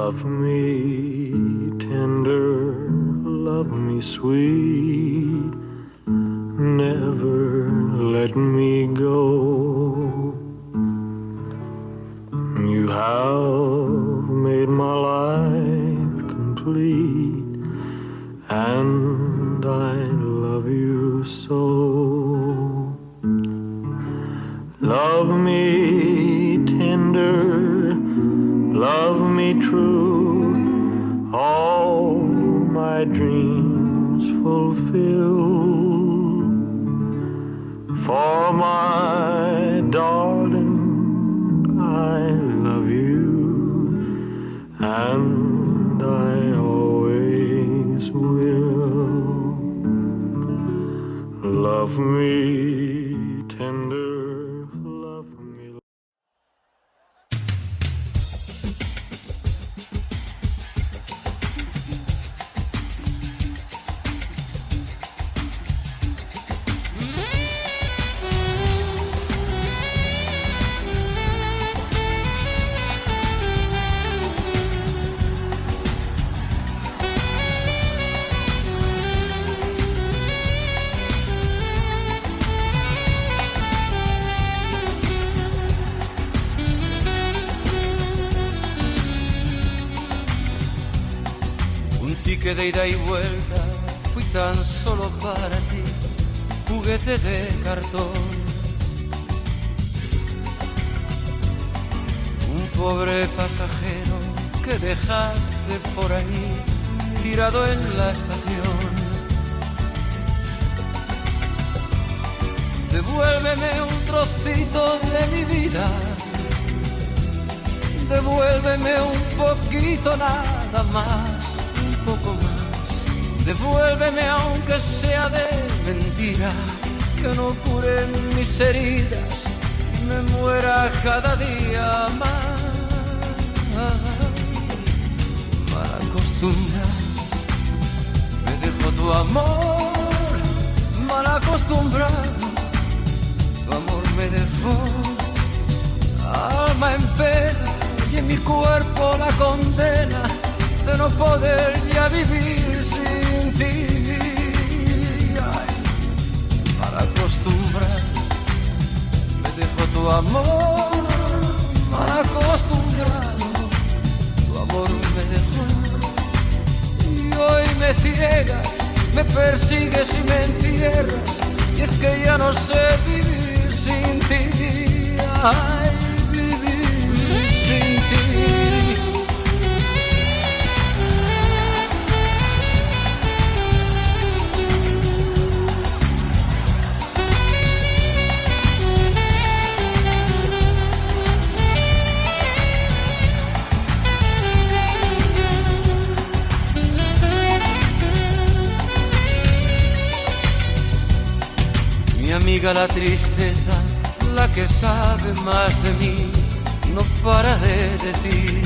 Love me tender, love me sweet, never let me go. You have made my life complete, and I love you so. Love me tender, love me true, all my dreams fulfill. For my darling, I love you, and I always will. Love me tender. Que de ida y vuelta fui tan solo para ti, juguete de cartón. Un pobre pasajero que dejaste por ahí, tirado en la estación. Devuélveme un trocito de mi vida, devuélveme un poquito nada más. Poco más, devuélveme aunque sea de mentira, que no curen mis heridas, me muera cada día más. Mal acostumbrado, me dejó tu amor, mal acostumbrado, tu amor me dejó, alma en pena y en mi cuerpo la condena de no poder ya vivir sin ti. Ay, mal acostumbrado, me dejó tu amor, mal acostumbrado, tu amor me dejó. Y hoy me ciegas, me persigues y me entierras, y es que ya no sé vivir sin ti. Ay, vivir sin ti. Amiga, la tristeza, la que sabe más de mí, no para de decir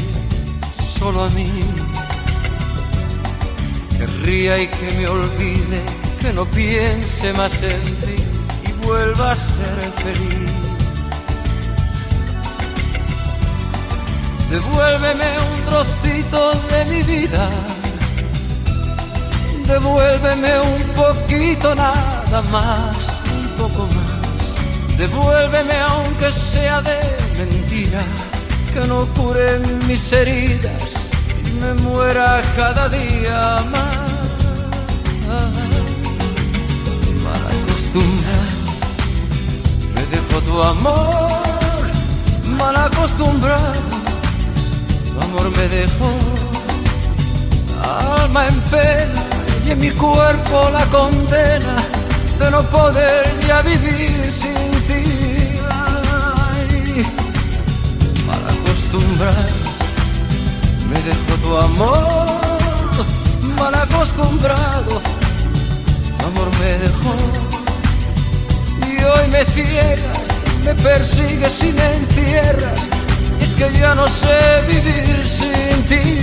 solo a mí. Que ría y que me olvide, que no piense más en ti y vuelva a ser feliz. Devuélveme un trocito de mi vida, devuélveme un poquito nada más. Poco más, devuélveme aunque sea de mentira, que no cure mis heridas, me muera cada día más. Mal acostumbrado, me dejó tu amor, mal acostumbrado, tu amor me dejó, alma en pena y en mi cuerpo la condena de no poder ya vivir sin ti. Ay, mal acostumbrado, me dejó tu amor, mal acostumbrado, tu amor me dejó. Y hoy me ciegas, me persigues y me encierras, y es que ya no sé vivir sin ti.